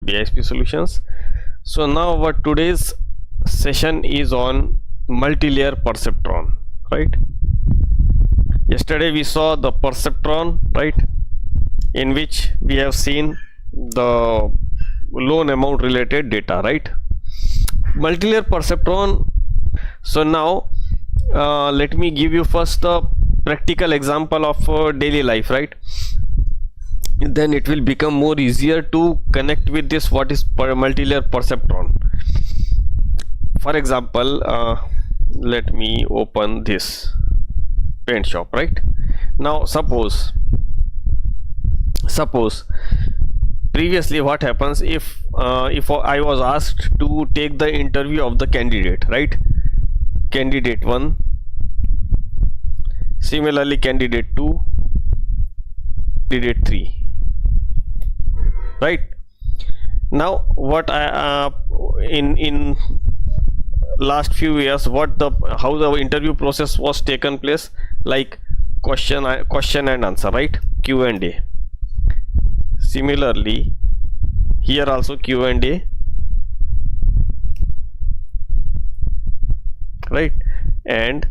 BISP Solutions. So now our today's session is on multi-layer perceptron, right? Yesterday we saw the perceptron, right, in which we have seen the loan amount related data, right? Multi-layer perceptron. So now let me give you first the practical example of daily life, right? Then it will become more easier to connect with this what is multi-layer perceptron. For example, let me open this paint shop, right? Now suppose previously what happens if I was asked to take the interview of the candidate, right? Candidate 1, similarly candidate 2, candidate 3, right? Now what I in last few years, how the interview process was taken place, like question and answer, right? Q&A. Similarly here also Q&A, right? And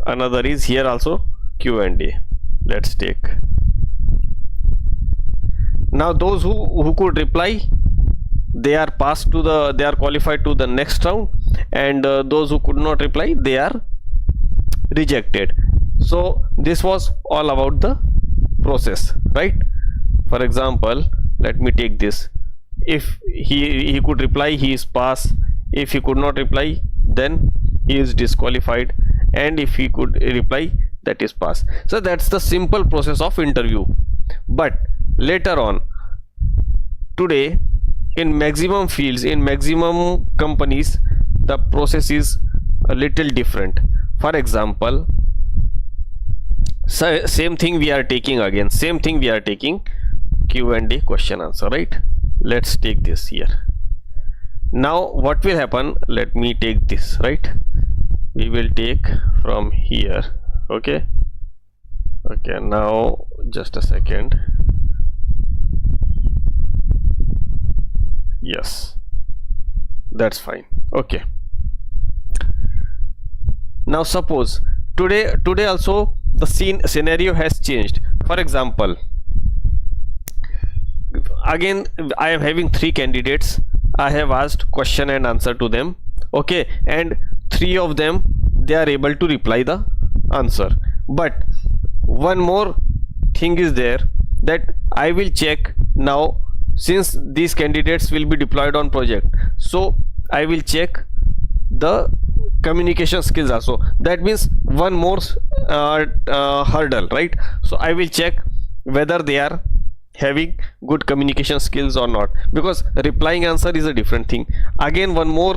another is here also Q&A. Let's take. Now those who could reply, they are passed to they are qualified to the next round, and those who could not reply, they are rejected. So this was all about the process, right? For example, let me take this. If he could reply, he is passed. If he could not reply, then he is disqualified, and if he could reply, that is passed. So that's the simple process of interview. But later on, today, in maximum fields, in maximum companies, the process is a little different. For example, same thing we are taking again, same thing we are taking Q&A, question answer, right? Let's take this here. Now what will happen, let me take this, right? We will take from here. Okay, now just a second. Yes, that's fine. Okay, now suppose today also the scenario has changed. For example, again I am having 3 candidates. I have asked question and answer to them, okay, and 3 of them, they are able to reply the answer. But one more thing is there, that I will check now, since these candidates will be deployed on project, so I will check the communication skills also. That means one more hurdle, right? So I will check whether they are having good communication skills or not, because replying answer is a different thing. Again one more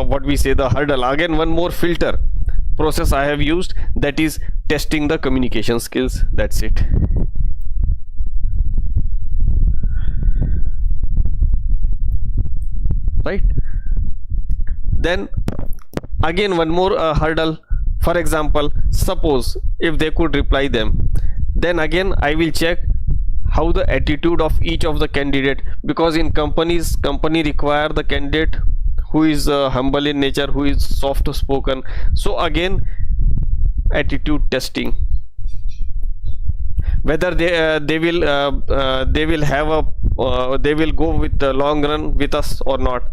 what we say, the hurdle, again one more filter process I have used, that is testing the communication skills. That's it. Right? Then again one more hurdle. For example, suppose if they could reply them, then again I will check how the attitude of each of the candidate, because in company require the candidate who is humble in nature, who is soft spoken. So again attitude testing, whether they will go with the long run with us or not.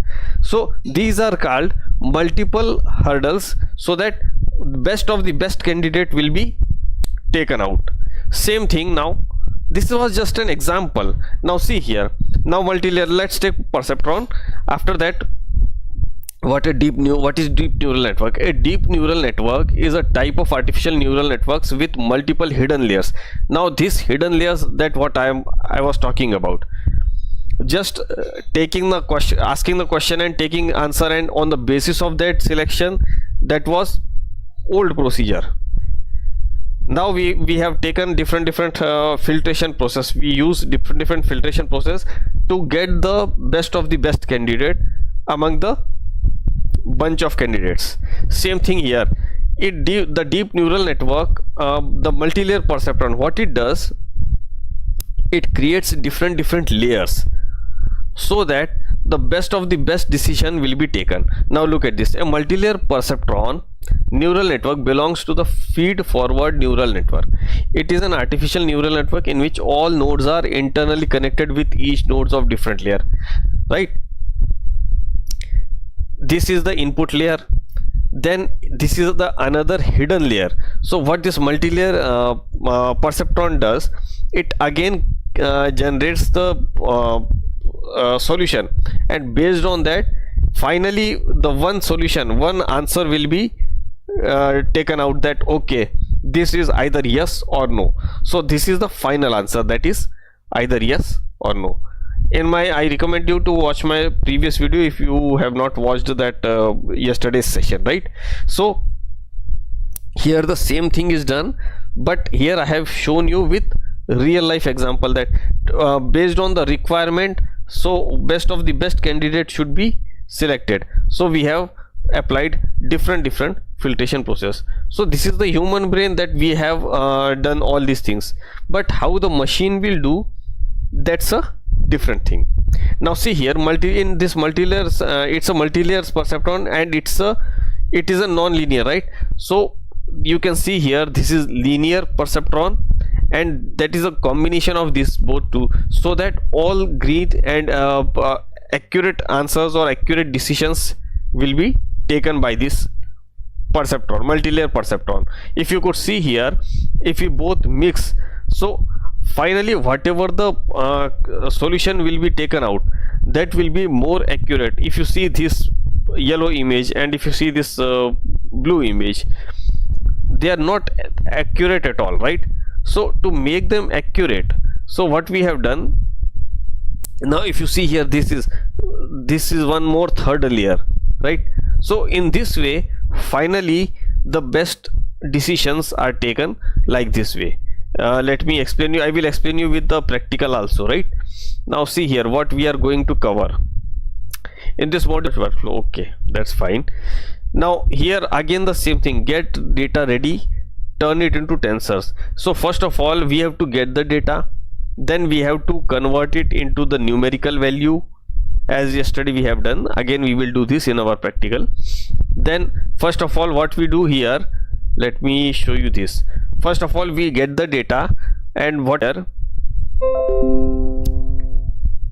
So these are called multiple hurdles, so that best of the best candidate will be taken out. Same thing. Now this was just an example. Now see here, now multi-layer, let's take perceptron. After that, what is deep neural network? A deep neural network is a type of artificial neural networks with multiple hidden layers. Now these hidden layers, that what I was talking about, just taking the question, asking the question and taking answer, and on the basis of that selection, that was old procedure. Now we have taken different filtration process. We use different filtration process to get the best of the best candidate among the bunch of candidates. Same thing here. The deep neural network, the multi-layer perceptron, what it does, it creates different layers, so that the best of the best decision will be taken. Now look at this. A multi-layer perceptron neural network belongs to the feed forward neural network. It is an artificial neural network in which all nodes are internally connected with each nodes of different layer, right? This is the input layer, then this is the another hidden layer. So what this multi-layer perceptron does, it again generates the solution, and based on that, finally the one solution, one answer will be taken out, that okay, this is either yes or no. So this is the final answer, that is either yes or no. I recommend you to watch my previous video if you have not watched that yesterday's session, right? So here the same thing is done, but here I have shown you with real life example that based on the requirement, so best of the best candidate should be selected. So we have applied different filtration process. So this is the human brain that we have done all these things, but how the machine will do, that's a different thing. Now see here, in this multi-layers, it's a multi-layers perceptron, and it is a non-linear, right? So you can see here, this is linear perceptron, and that is a combination of these both two, so that all great and accurate answers or accurate decisions will be taken by this perceptron, multi-layer perceptron. If you could see here, if you both mix, so finally whatever the solution will be taken out, that will be more accurate. If you see this yellow image and if you see this blue image, they are not accurate at all, right? So to make them accurate, so what we have done now, if you see here, this is one more third layer, right? So in this way, finally the best decisions are taken like this way. Let me explain you. I will explain you with the practical also, right? Now see here what we are going to cover in this module workflow. Okay, that's fine. Now here again the same thing, get data ready, turn it into tensors. So first of all we have to get the data, then we have to convert it into the numerical value, as yesterday we have done. Again we will do this in our practical. Then first of all what we do here, let me show you this. First of all we get the data, and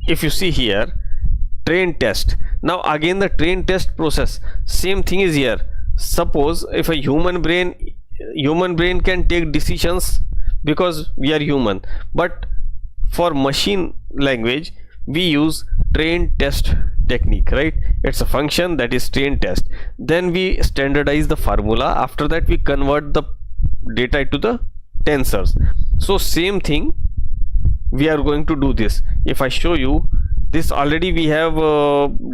if you see here, train test. Now again the train test process, same thing is here. Suppose if a human brain can take decisions because we are human, but for machine language we use train test technique, right? It's a function that is train test. Then we standardize the formula. After that we convert the data to the tensors. So same thing we are going to do this. If I show you this, already we have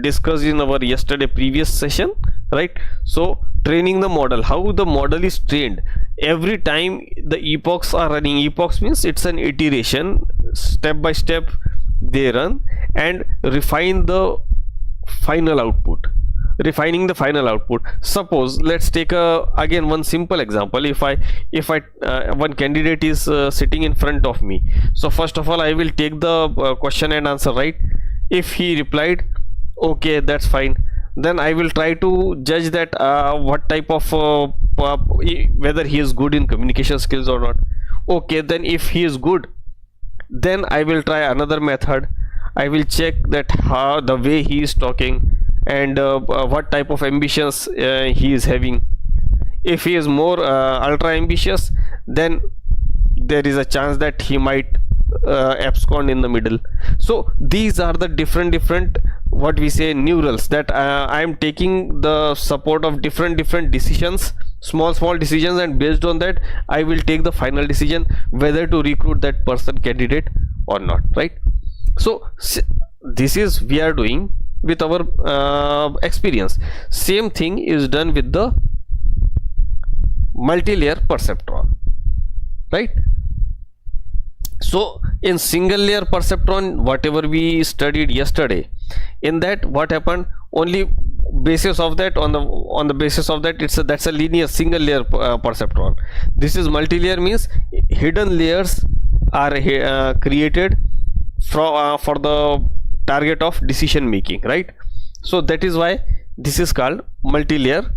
discussed in our yesterday previous session, right? So training the model, how the model is trained. Every time the epochs are running, epochs means it's an iteration, step by step they run and refine the final output. Refining the final output. Suppose let's take again one simple example. If one candidate is sitting in front of me, so first of all I will take the question and answer, right? If he replied okay, that's fine, then I will try to judge that what type of whether he is good in communication skills or not. Okay, then if he is good, then I will try another method. I will check that how the way he is talking and what type of ambitions he is having. If he is more ultra ambitious, then there is a chance that he might abscond in the middle. So these are the different what we say neurals that I am taking the support of different decisions, small decisions, and based on that I will take the final decision whether to recruit that person candidate or not, right? So this is we are doing with our experience. Same thing is done with the multi-layer perceptron, right? So in single layer perceptron, whatever we studied yesterday, in that what happened, only basis of that, on the basis of that, that's a linear single layer perceptron. This is multi-layer, means hidden layers are created for the target of decision making, right? So that is why this is called multi-layer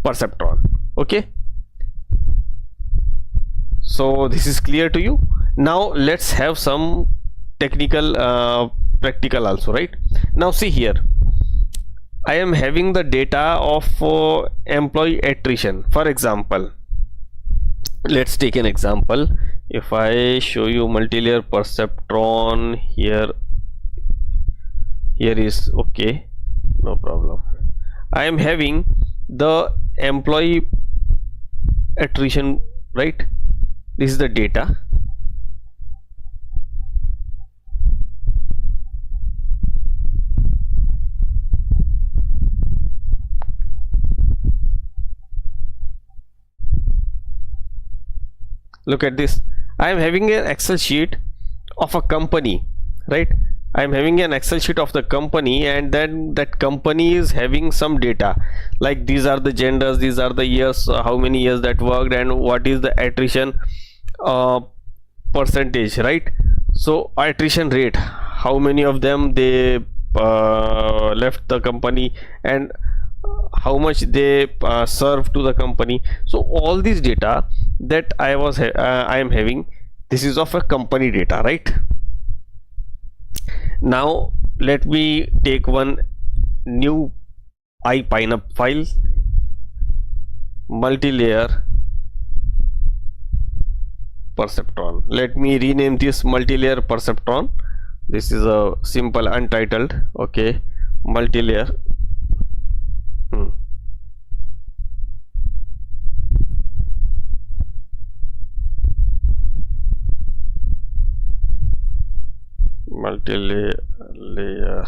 perceptron. Okay, so this is clear to you. Now let's have some technical practical also, right? Now see here, I am having the data of employee attrition. For example, let's take an example. If I show you multi-layer perceptron here is okay, no problem. I am having the employee attrition, right? This is the data. Look at this. I am having an Excel sheet of a company, right? I am having an Excel sheet of the company, and then that company is having some data, like these are the genders, these are the years, how many years that worked, and what is the attrition percentage, right? So attrition rate, how many of them they left the company, and how much they serve to the company. So all these data that I am having, this is of a company data, right? Now let me take one new IPyNup file, multi-layer perceptron. Let me rename this multi-layer perceptron. This is a simple untitled, okay, multi-layer. Multi-layer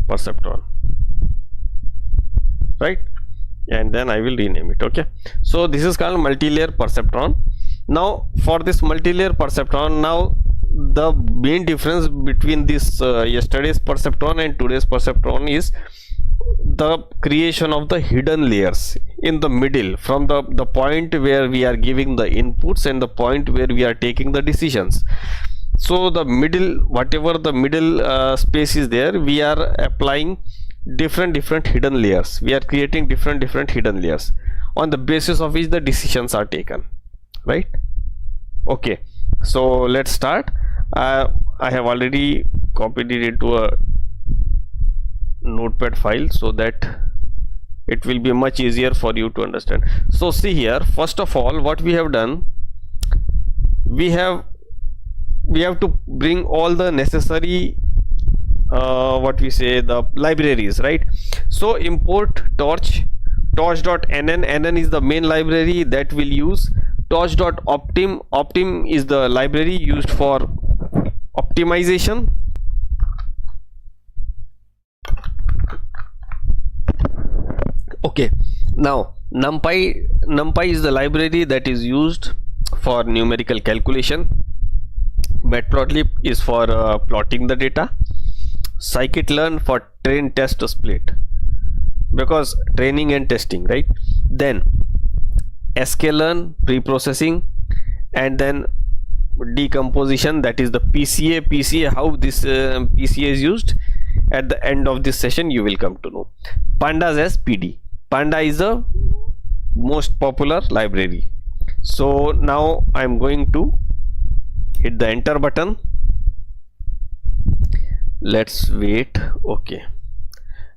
perceptron, right? And then I will rename it. Okay, so this is called multi-layer perceptron. Now for this multi-layer perceptron, now the main difference between this yesterday's perceptron and today's perceptron is the creation of the hidden layers in the middle, from the point where we are giving the inputs and the point where we are taking the decisions. So the middle, whatever the middle space is there, we are applying different hidden layers. We are creating different hidden layers on the basis of which the decisions are taken, right? Okay, so let's start. I have already copied it into a notepad file so that it will be much easier for you to understand. So see here, first of all, what we have done, we have to bring all the necessary what we say, the libraries, right? So import torch.nn. nn is the main library that we'll use. Torch.optim, optim is the library used for optimization. Okay, now numpy is the library that is used for numerical calculation. Matplotlib is for plotting the data. Scikit-learn for train, test, split, because training and testing, right? Then sklearn, pre-processing, and then decomposition, that is the PCA. How this PCA is used, at the end of this session you will come to know. Pandas as PD. Panda is the most popular library. So now I am going to hit the enter button. Let's wait. Okay,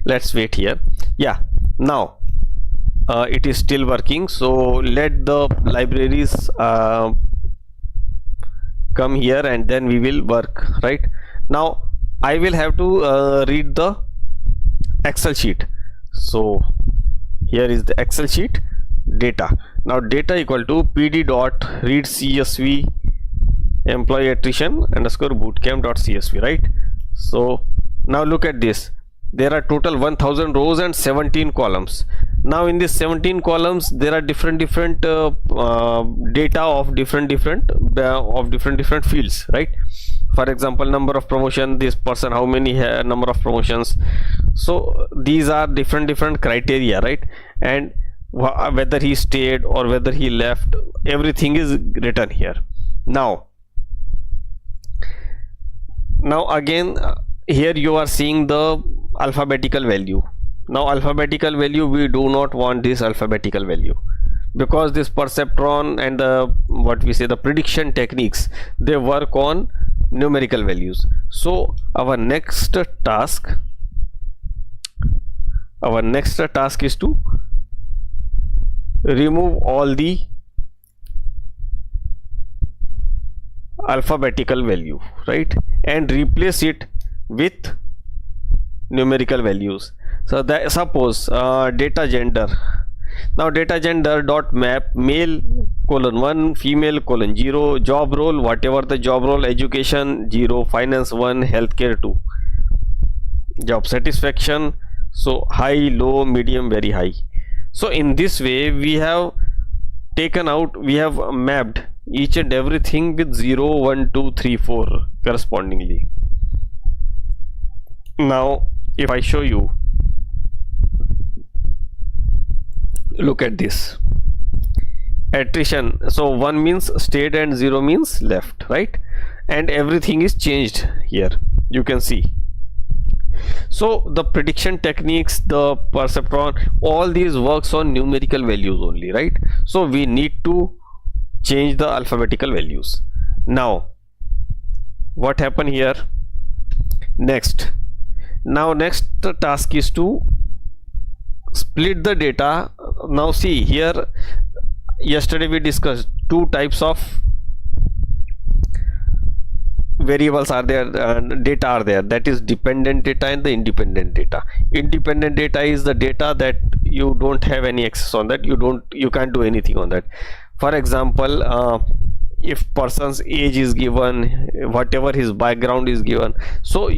let's wait here. Yeah, now it is still working, so let the libraries come here and then we will work. Right now I will have to read the Excel sheet. So here is the Excel sheet data. Now data equal to pd dot read csv employee attrition underscore bootcamp.csv, right? So now look at this, there are total 1000 rows and 17 columns. Now in these 17 columns there are different data of different fields, right? For example, number of promotion, this person how many number of promotions. So these are different criteria, right? And whether he stayed or whether he left, everything is written here. Now again, here you are seeing the alphabetical value. Now alphabetical value, we do not want this alphabetical value, because this perceptron and the what we say the prediction techniques, they work on numerical values. So our next task is to remove all the alphabetical value, right, and replace it with numerical values. So that, suppose data gender. Now data gender dot map male :1, female :0, job role, whatever the job role, education 0, finance 1, healthcare 2, job satisfaction, so high, low, medium, very high. So in this way we have mapped each and everything with 0, 1, 2, 3, 4 correspondingly. Now if I show you, look at this attrition. So 1 means stayed and 0 means left, right, and everything is changed here, you can see. So the prediction techniques, the perceptron, all these works on numerical values only, right? So we need to change the alphabetical values. Now what happened here? Next task is to split the data. Now see here, yesterday we discussed two types of variables are there, data are there, that is dependent data and the independent data. Independent data is the data that you don't have any access on, that you can't do anything on that. For example, if person's age is given, whatever his background is given, so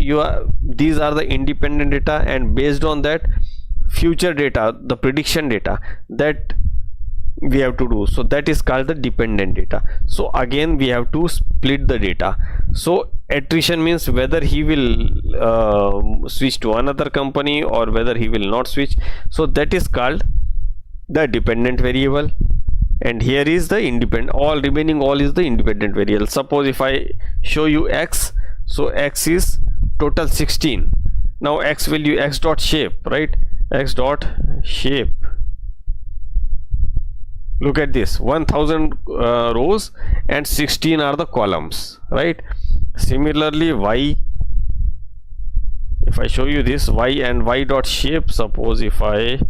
these are the independent data, and based on that future data, the prediction data, that we have to do. So that is called the dependent data. So again we have to split the data. So attrition means whether he will switch to another company or whether he will not switch. So that is called the dependent variable, and here is the independent. All is the independent variable. Suppose if I show you x, so x is total 16. Now x value, x dot shape, right, x dot shape, look at this, 1000 rows and 16 are the columns, right? Similarly y, if I show you this y and y dot shape, suppose if I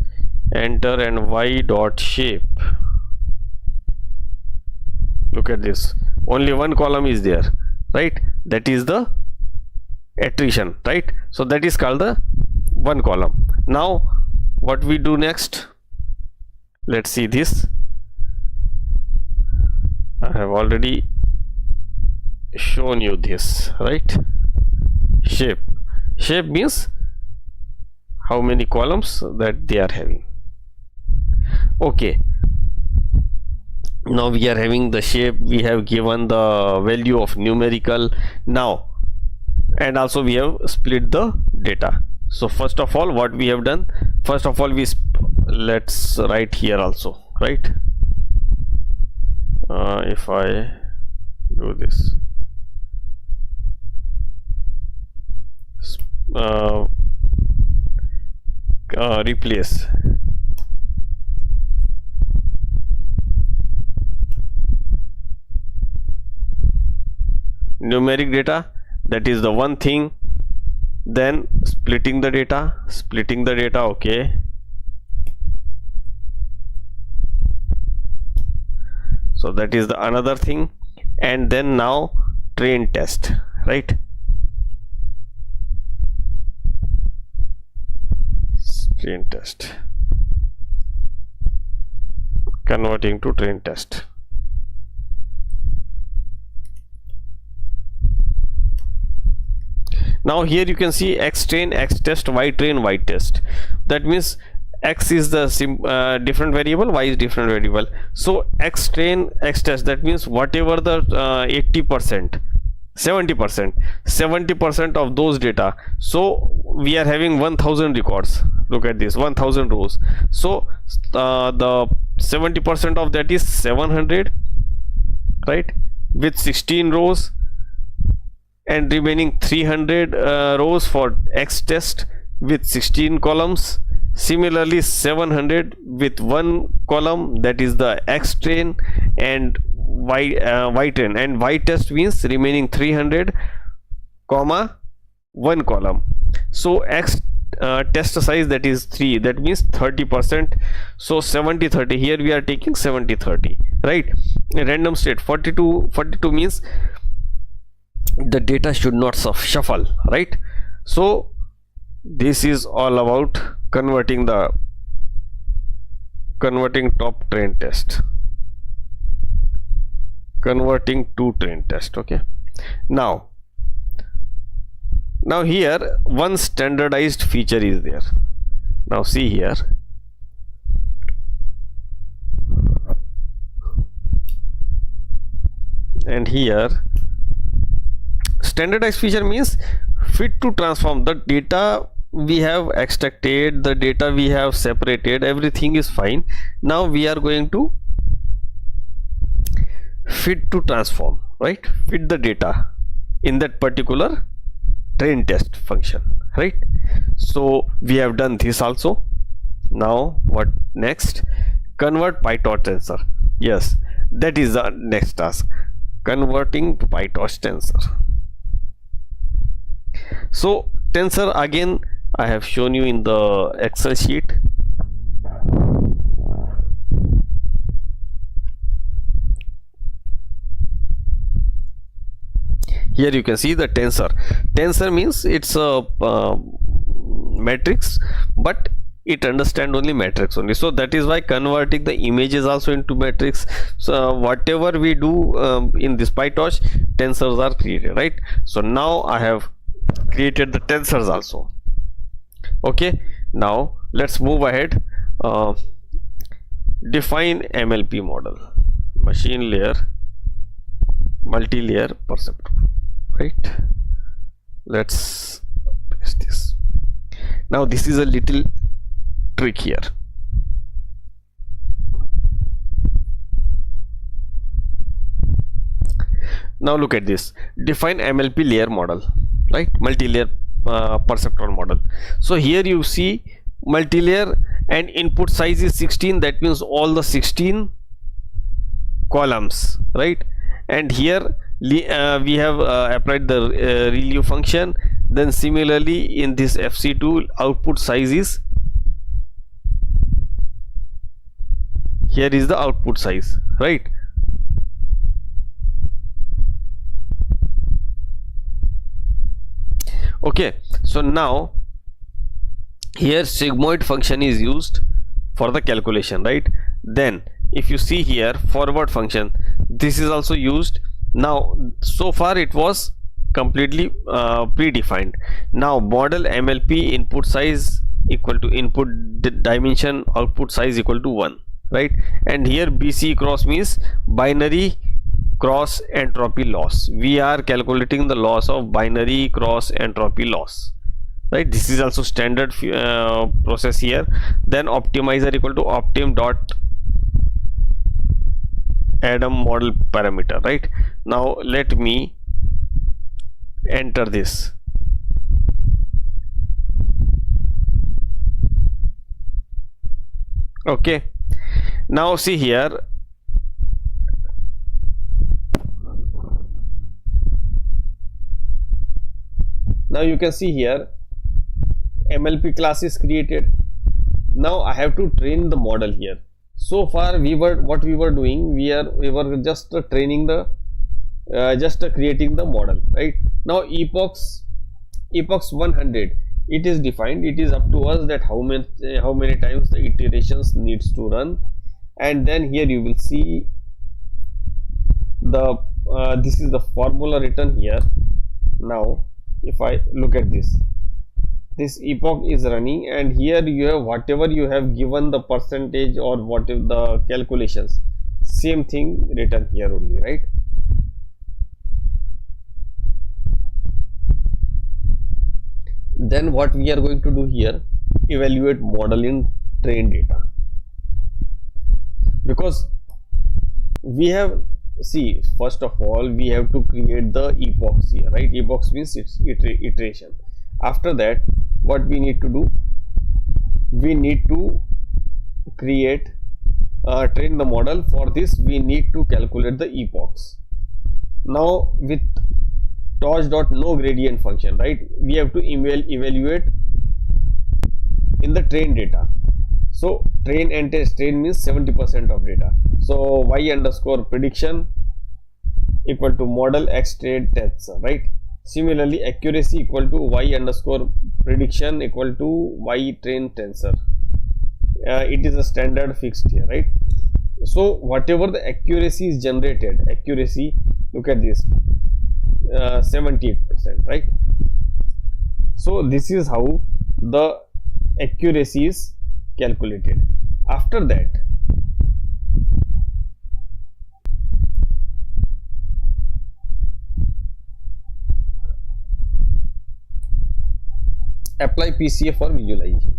enter and y dot shape, look at this, only one column is there, right? That is the attrition, right? So that is called the one column. Now what we do next, let's see this. I have already shown you this, right? Shape means how many columns that they are having. Okay, now we are having the shape, we have given the value of numerical now, and also we have split the data. So first of all, what we have done, first of all let's write here also, right? If I do this, replace numeric data, that is the one thing, then splitting the data, okay, so that is the another thing, and then now train test, right? Train test, converting to train test. Now here you can see x train, x test, y train, y test. That means x is the different variable, y is different variable. So x train, x test, that means whatever the 80%, 70% of those data. So we are having 1000 records, look at this, 1000 rows. So the 70% of that is 700, right? with 16 rows, and remaining 300 rows for X test with 16 columns. Similarly 700 with one column, that is the X train, and Y train, and Y test means remaining 300 comma one column. So X test size, that is 3, that means 30%. So 70-30, here we are taking 70-30, right? Random state 42 means the data should not shuffle, right? So this is all about converting top train test, converting to train test. Okay, now here one standardized feature is there. Now see here, and here standardized feature means fit to transform. The data we have extracted, the data we have separated, everything is fine. Now we are going to fit to transform, right? Fit the data in that particular train test function, right? So we have done this also. Now what next? Convert Pytorch tensor. Yes, that is the next task, converting Pytorch tensor. So tensor, again I have shown you in the Excel sheet. Here you can see the tensor. Tensor means it's a matrix, but it understands only matrix only. So that is why converting the images also into matrix. So whatever we do in this Pytorch, tensors are created, right? So now I have created the tensors also. Okay, now let's move ahead. Define MLP model, machine layer, multi-layer perceptron, right? Let's paste this. Now this is a little trick here. Now look at this, define MLP layer model, right? Multi-layer perceptron model. So here you see multi-layer and input size is 16, that means all the 16 columns, right? And here we have applied the ReLU function. Then similarly in this FC2, output size is, here is the output size, right? Okay, so now here sigmoid function is used for the calculation, right? Then if you see here forward function, this is also used. Now so far it was completely predefined. Now model MLP input size equal to input dimension, output size equal to 1, right? And here BC cross means binary cross entropy loss. We are calculating the loss of binary cross entropy loss, right? This is also standard process here. Then optimizer equal to optim dot Adam model parameter, right? Now let me enter this. Okay, now see here, now you can see here MLP class is created. Now I have to train the model here. So far what we were doing, we were just training the creating the model, right? Now epochs 100, it is defined. It is up to us that how many times the iterations needs to run. And then here you will see the this is the formula written here. Now if I look at this epoch is running, and here you have whatever you have given the percentage or whatever the calculations, same thing written here only, right? Then what we are going to do here, evaluate model in trained data, because we have see, first of all we have to create the epochs here, right? Epochs means it's iteration. After that, what we need to do, we need to create train the model. For this we need to calculate the epochs. Now with torch.no gradient function, right, we have to evaluate in the train data. So train and test, train means 70% of data, so y underscore prediction equal to model x train tensor, right? Similarly accuracy equal to y underscore prediction equal to y train tensor. It is a standard fixed here, right? So whatever the accuracy is generated, accuracy, look at this, 78%, right? So this is how the accuracy is calculated. After that, apply PCA for visualization.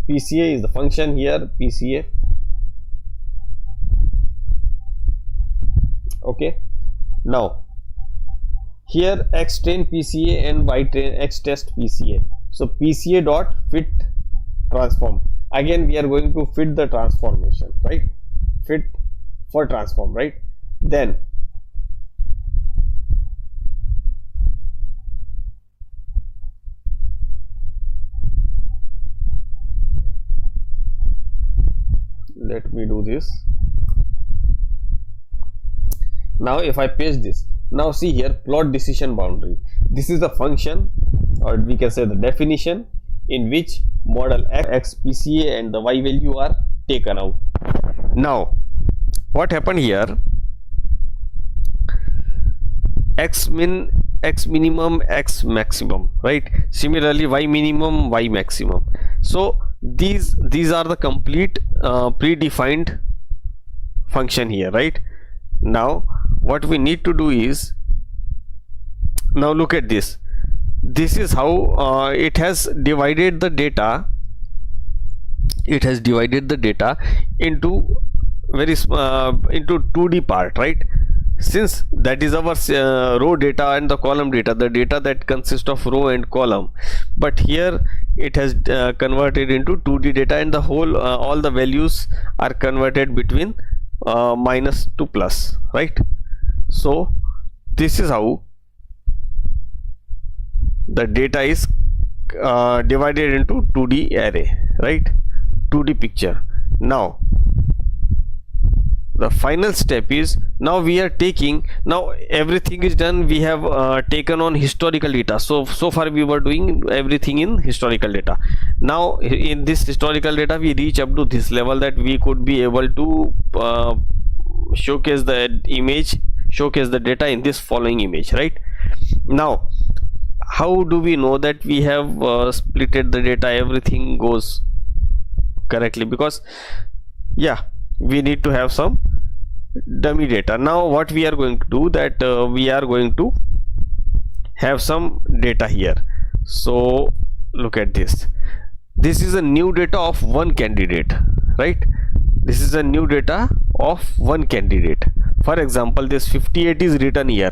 PCA is the function here, PCA. Okay, now here x train PCA and y train x test PCA. So PCA dot fit transform, again we are going to fit the transformation, right? Fit for transform, right? Then let me do this. Now if I paste this, now see here, plot decision boundary. This is the function, or we can say the definition, in which model x PCA and the y value are taken out. Now what happened here, x min, x minimum, x maximum, right? Similarly y minimum, y maximum. So these are the complete predefined function here, right? Now what we need to do is, now look at this. This is how it has divided the data. It has divided the data into very into 2D part, right? Since that is our row data and the column data, the data that consists of row and column, but here it has converted into 2D data, and the whole all the values are converted between minus to plus, right? So this is how the data is divided into 2D array, right? 2D picture. Now the final step is, now we are taking, now everything is done, we have taken on historical data. So far we were doing everything in historical data. Now in this historical data we reach up to this level that we could be able to showcase the image, showcase the data in this following image, right? Now how do we know that we have splitted the data, everything goes correctly? Because yeah, we need to have some dummy data. Now what we are going to do, that we are going to have some data here. So look at this. This is a new data of one candidate, right? This is a new data of one candidate. For example, this 58 is written here.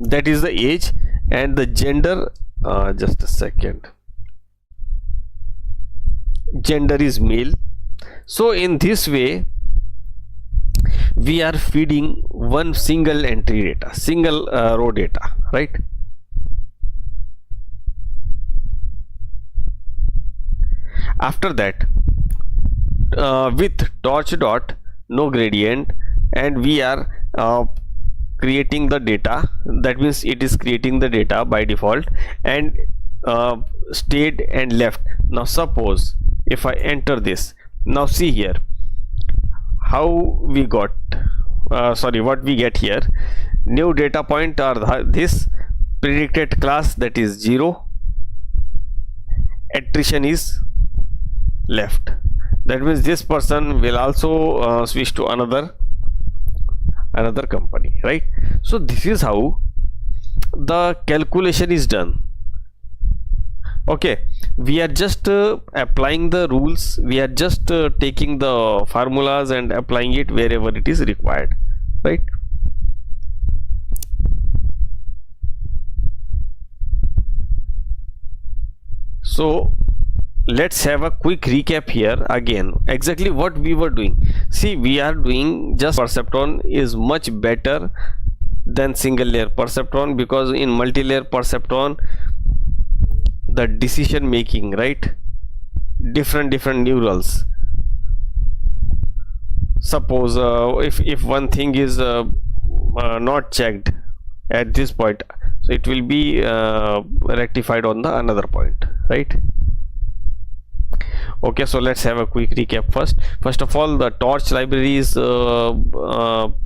That is the age, and the gender, just a second, gender is male. So in this way we are feeding one single entry data, single row data, right? After that, with torch.no gradient, and we are creating the data, that means it is creating the data by default, and stayed and left. Now suppose if I enter this, now see here how we got what we get here. New data point are this, predicted class, that is 0, attrition is left. That means this person will also switch to another company, right? So this is how the calculation is done. Okay, we are just applying the rules, we are just taking the formulas and applying it wherever it is required, right? So let's have a quick recap here again, exactly what we were doing. See, we are doing just perceptron is much better than single layer perceptron, because in multi-layer perceptron the decision making, right, different neurals. Suppose if one thing is not checked at this point, so it will be rectified on the another point, right? Okay, so let's have a quick recap. First of all, the torch library is called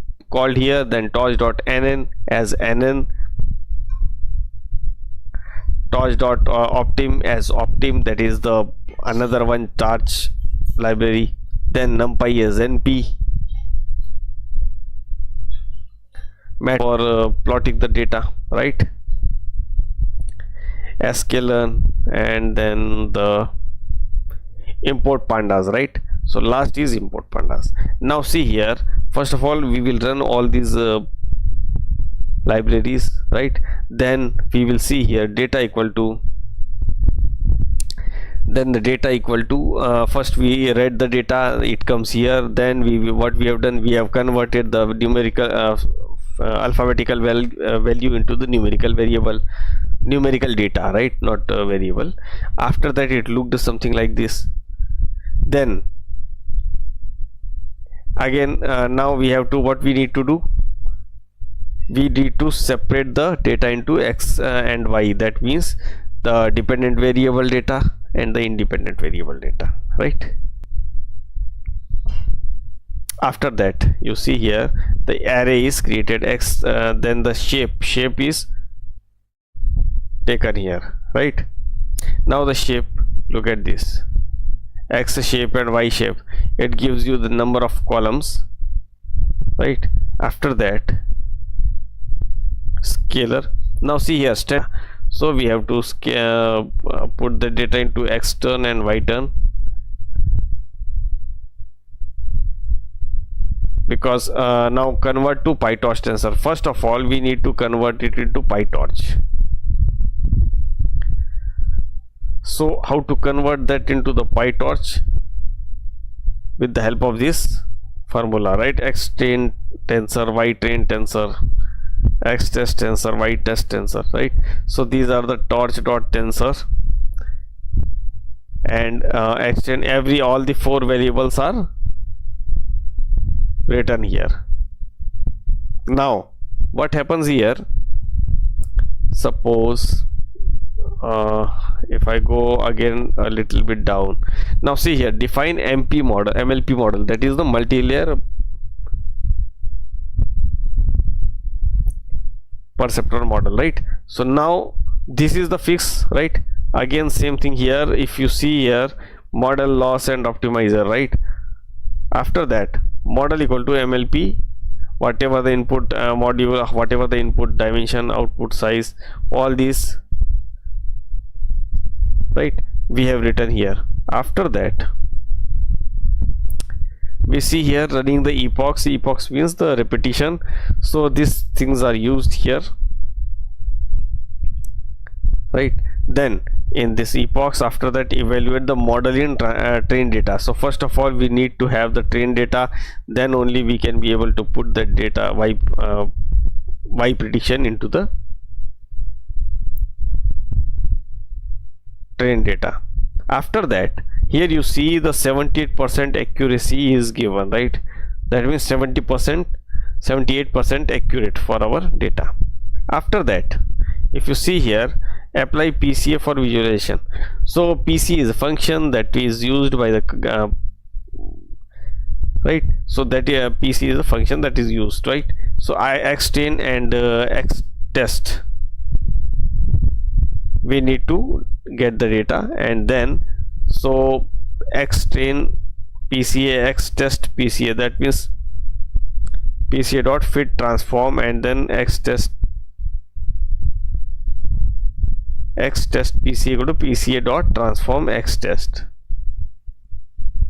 here, then torch.nn as nn, torch.optim as optim, that is the another one torch library, then numpy as np for plotting the data, right, sklearn, and then the import pandas, right? So last is import pandas. Now see here, first of all we will run all these libraries, right? Then we will see here data equal to, then the data equal to first we read the data, it comes here, then what we have done, we have converted the numerical alphabetical value into the numerical data, right, not variable. After that it looked something like this. Then again now we have to, what we need to do, we need to separate the data into x and y, that means the dependent variable data and the independent variable data, right? After that you see here the array is created x, then the shape is taken here, right? Now the shape, look at this, x shape and y shape, it gives you the number of columns, right? After that scalar. Now see here so we have to put the data into x turn and y turn, because now convert to Pytorch tensor. First of all we need to convert it into Pytorch. So how to convert that into the Pytorch? With the help of this formula, right? X train tensor, y train tensor, x test tensor, y test tensor, right? So these are the torch dot tensor, and x train, all the 4 variables are written here. Now what happens here, suppose if I go again a little bit down, now see here, define MLP model, that is the multi-layer perceptron model, right? So now this is the fix, right? Again same thing here, if you see here, model loss and optimizer, right? After that model equal to MLP, whatever the input module, whatever the input dimension, output size, all these, right, we have written here. After that we see here running the epochs means the repetition, so these things are used here, right? Then in this epochs, after that evaluate the model in train data. So first of all we need to have the train data, then only we can be able to put the data y prediction into the train data. After that here you see the 78% accuracy is given, right? That means 78% accurate for our data. After that if you see here, apply PCA for visualization. So PC is a function that is used by the right, so that PC is a function that is used, right? So xtrain and xtest, we need to get the data, and then so xtrain PCA, xtest PCA, that means PCA dot fit transform, and then xtest x test PCA equal to PCA dot transform x test.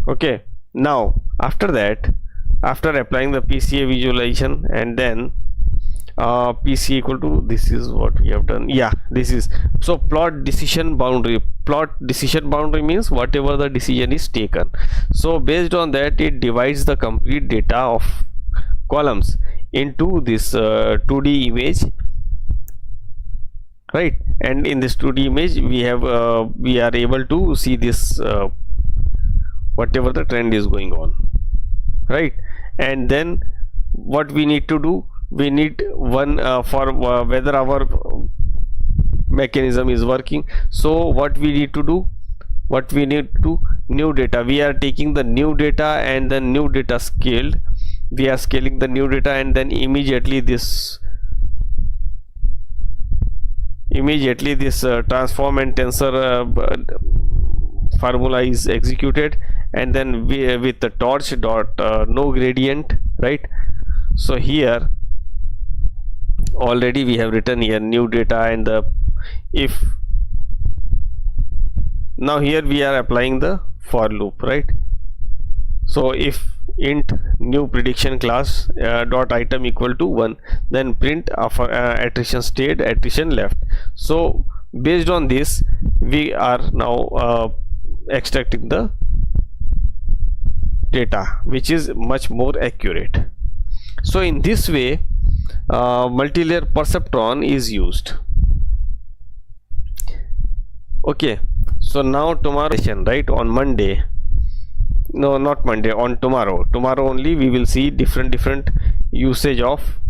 Okay, now after that, after applying the PCA visualization, and then PC equal to, this is what we have done. Yeah, this is, so plot decision boundary. Plot decision boundary means whatever the decision is taken, so based on that it divides the complete data of columns into this 2D image, right? And in this 2D image we have we are able to see this whatever the trend is going on, right? And then what we need to do, we need one for whether our mechanism is working. So what we need to do, new data, we are taking the new data and then new data scaled, we are scaling the new data, and then immediately this transform and tensor formula is executed, and then we, with the torch dot no gradient, right? So here already we have written here new data, and the if, now here we are applying the for loop, right? So if int new prediction class dot item equal to 1, then print attrition state, attrition left. So based on this we are now extracting the data, which is much more accurate. So in this way multi-layer perceptron is used. Okay, so now tomorrow session, right, on Monday, no, not Monday, on tomorrow only we will see different usage of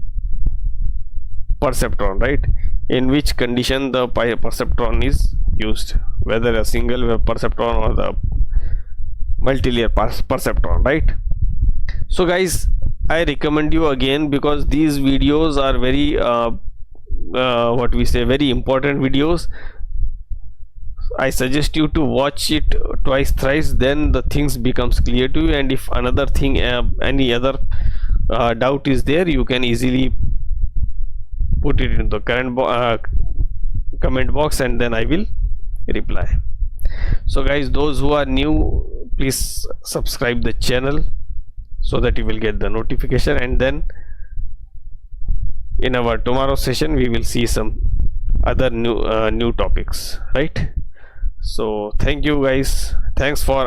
perceptron, right? In which condition the perceptron is used, whether a single perceptron or the multi-layer perceptron, right? So guys, I recommend you again, because these videos are very what we say, very important videos. I suggest you to watch it twice, thrice, then the things becomes clear to you. And if another thing, any other doubt is there, you can easily put it in the comment box, and then I will reply. So guys, those who are new, please subscribe the channel so that you will get the notification, and then in our tomorrow session we will see some other new topics, right? So thank you guys, thanks for